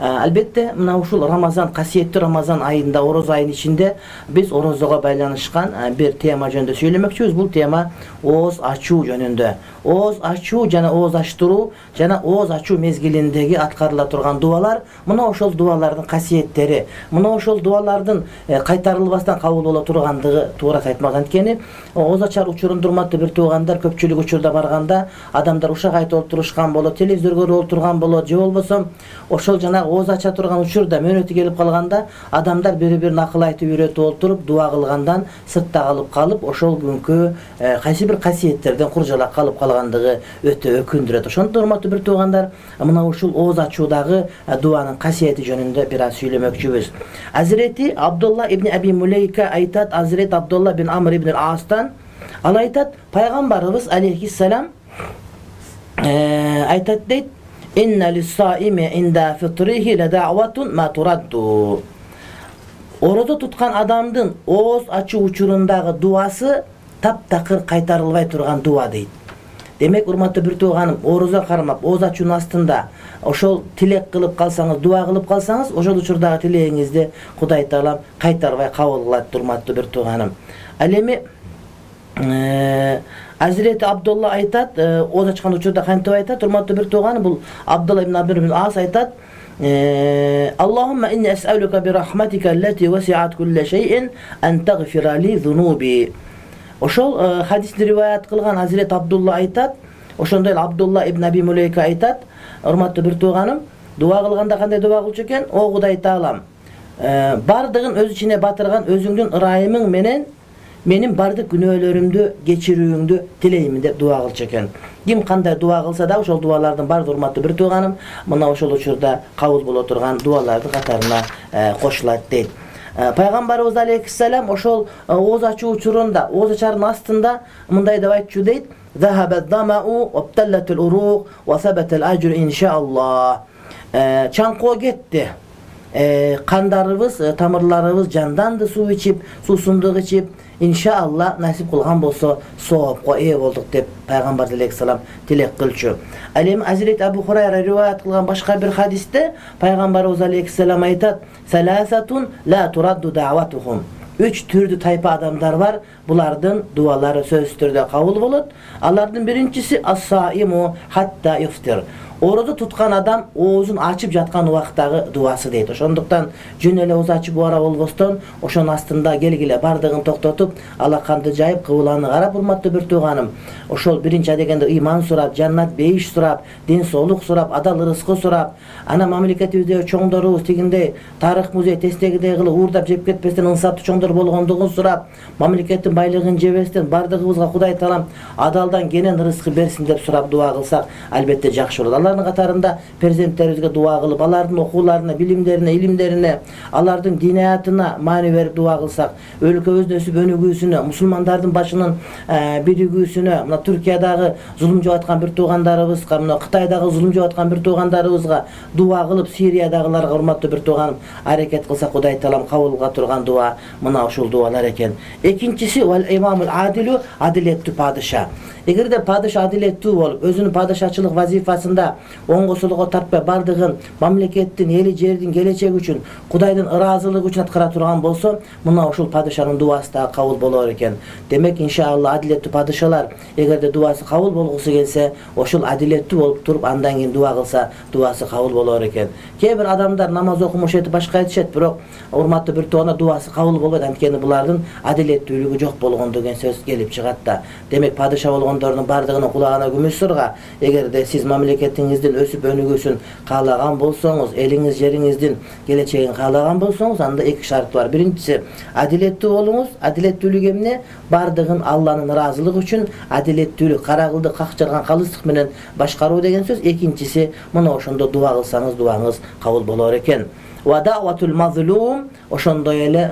Albatta mына ушул Рамазан, касиеттүү Рамазан айында, ороз айынын ичинде биз орозого байланышкан бир тема жөнүндө сүйлөмөкчүбүз. Бул тема ооз ачуу жөнүндө. Ооз ачуу жана ооз ачтыруу жана ооз ачуу мезгилиндеги аткарыла турган дуалар, мына ошол дуалардын касиеттери, мына ошол дуалардын кайтарылбастан кабыл боло тургандыгы туура айтмак. Анткени ооз ачар учурунда урматтуу бир туугандар, көпчүлүк учурда барганда адамдар ушак айтып отурушкан болот, телевизор көрүп отурган болот, же болбосо ошол жана ооз ача турган учурда мөөнөтү келип калганда адамдар бири-бирин акыл айтып үйрөтүп отуруп дуа кылгандан сыртта калып ошол күnkү кайсы бир касиеттерден куржалак калып калгандыгы өтө өкүндүрөт. Ошондо урматтуу бир туугандар, мына ушул ооз ачуудагы дуанын касиети жөнүндө бир аз сүйлөмөкчүбүз. Азирети Абдулла ибн Аби Мулейка айтат, Азирет Абдулла бин Амр ибн Астан ал айтат, пайгамбарыбыз алейхиссалам айтат дейт: "Инна лис-саими инда фитрихи ла да'ватун ма турадду." Орозо туткан адамдын ооз ачуу учурундагы дуасы таптакыр кайтарылбай турган дуа дейт. Демек, урматтуу бир тууганым, орозо кармап, ооз ачуунун астында ошол тилек кылып калсаңыз, дуа кылып калсаңыз, ошол учурдагы тилегиңизди Кудай Таалам кайтарбай кабыл кылат, урматтуу бир тууганым. Ал эми Азирети Абдулла айтат, ооз ачкан учурда кантип айтат, урматтуу бир тууганым, бул Абдулла ибн Амр ибн Ас айтат: "Аллахумма инни ас'алука би рахматика аллати васи'ат кулла шай'ин ан тагфира ли зунуби." Ошол хадисти риваят кылган Азирет Абдулла айтат, ошондой Абдулла ибн Аби Мулейка айтат, урматтуу бир тууганым, дуа кылганда кандай дуа кылчу экен? "О Кудай Таалам, бардыгын өз ичине батырган өзүңдүн ырайымың менен менин бардык күнөөлөрүмдү кечирүүңдү тилеймин" деп дуа кылчу экен. Ким кандай дуа кылса да ошол дуалардын баардыгы, урматтуу бир тууганым, мына ошол учурда кабыл боло турган дуалардын катарына кошулат дейт. Пайгамбарыбыз алейхиссалам ошол ооз ачуу учурунда, ооз ачардын астында мындай деп айтчу дейт: "Захабат дамау вабталлатул уруq ва сабатал ажр иншааллах." Чаңкоо кетти. Кандарыбыз, тамырларыбыз жанданды, суу ичип, суусундук ичип, иншаалла насип кылган болсо соопко ээ болдук деп пайгамбар алейхиссалам тилек кылчу. Ал эми Азирет Абу Хурайра риваят кылган башка бир хадисте пайгамбарыбыз алейхиссалам айтат: "Саласатун ла турадду да'ватухум." Үч түрдүү тайпа адамдар бар, булардын дуалары сөзсүз түрдө кабыл болот. Алардын биринчиси ас-саиму хатта юфтир. Орозо туткан адам оозун ачып жаткан убактагы дуасы дейт. Ошондуктан жөн эле ооз ачып убара болбостон, ошонун астында келгиле бардыгын токтотуп, алаканды жайып, кыбыланы карап, урматтуу бир тууганым, ошол биринчи дегенде ыйман сурап, жаннат бейиш сурап, дин соолук сурап, адал ырыскы сурап, ана мамлекетибиздеги чоңдорубуз тигиндей тарых музей тестегидей кылып уурдап жеп кетпестен ынсаптуу чоңдор болгондугун сурап, мамлекеттин байлыгын жебестен бардыгыбызга Кудай Таалам адалдан кенен ырыскы берсин деп сурап дуа кылсак, албетте жакшы болот. Алардын катарында перзенттерибизге дуа кылып, алардын окууларына, билимдерине, илимдерине, алардын диниятына маани берип дуа кылсак, өлкөбүздүн өсүп өнүгүүсүнө, мусулмандардын башынын биригүүсүнө, мына Түркиядагы зулум жеп аткан бир туугандарыбызга, мына Кытайдагы зулум жеп аткан бир туугандарыбызга дуа кылып, Сириядагыларга, урматтуу бир тууганым, аракет кылсак, Кудай Таалам кабыл кыла турган дуа мына ушул дуалар экен. Экинчиси вал имамул адилу, адилеттүү падыша. Эгерде падыша адилеттүү болуп, өзүнүн падышачылык вазифасында оңго солго тартпай бардыгын мамлекеттин, эли жердин келечеги үчүн, Кудайдын ыраазылыгы үчүн аткара турган болсо, мына ушул падышанын дуасы да кабыл болор экен. Демек, иншаалла адилеттүү падышалар эгерде дуасы кабыл болгусу келсе, ошол адилеттүү болуп туруп, андан кийин дуа кылса, дуасы кабыл болор экен. Кээ бир адамдар намаз окумуш этип башка айтышат, бирок урматтуу бир туугана дуасы кабыл болбойт, анткени булардын адилеттүүлүгү жок болгон деген сөз келип чыгат да. Демек, падыша болгондордун бардыгынын кулагына күмүш сурга, эгерде сиз мамлекетиңиздин өсүп өнүгүүсүн каалаган болсоңуз, элиңиз жериңиздин келечегин каалаган болсоңуз, анда эки шарт бар. Биринчиси, адилеттүү болуңуз. Адилеттүүлүк эмне? Бардыгын Алланын ыраазылыгы үчүн адилеттүүлүк, карагылды какчырган калыстык менен башкаруу деген сөз. Экинчиси, мына ошондо дуа кылсаңыз, дуаңыз кабыл болор экен. Ва да'ватул мазлум, ошондой эле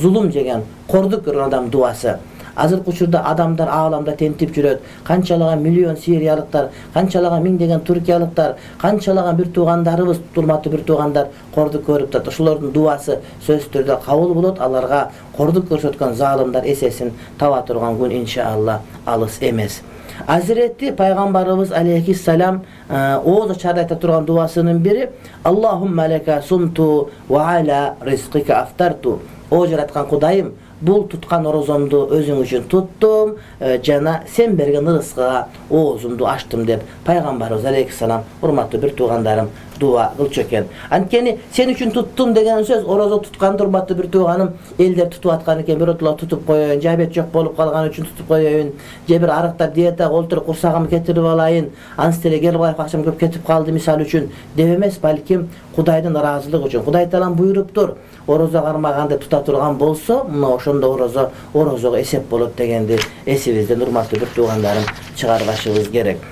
зулум жеген, кордук көргөн адам дуасы. Азыркы учурда адамдар ааламда тентип жүрөт. Канчалаган миллион сириялыктар, канчалаган миңдеген туркиялыктар, канчалаган бир туугандарыбыз, урматтуу бир туугандар кордук көрүп турат. Ошолордун дуасы сөзсүз түрдө кабыл болот. Аларга кордук көрсөткөн залымдар эсесин таба турган күн иншаалла алыс эмес. Hazreti Peygamberimiz Aleyhisselam o çarda ayta turgan duasının biri Allahümme leke sumtu ve ala rizqika aftartu. O jaratkan Kudayım, bul tutkan orozomdu özün üçün tuttum, jana sen bergen rızkıga oğuzumdu açtım dep Peygamberimiz Aleyhisselam hurmatly bir tuğandarım dua kılç eken. Ankeni sen üçün tuttum degen söz orozo tutkan hurmatly bir tuğanım elder tutup atkan eken bir otla tutup koyayın, jabet jok bolup kalgan üçün tutup koyayın, je bir arıktap diyete olturup kursagımı ketirip alayın, anstere gelip akşam köp ketip kaldı misal üçün devemes balkim Kuday'ın razılık üçün. Kuday talan buyuruptur. Orozo karmaganda tuta turgan bolsa, mına oşonda orozo esep bolup degendi esibizden hurmatly bir tuğandarım çıkarbaşыбыз gerek.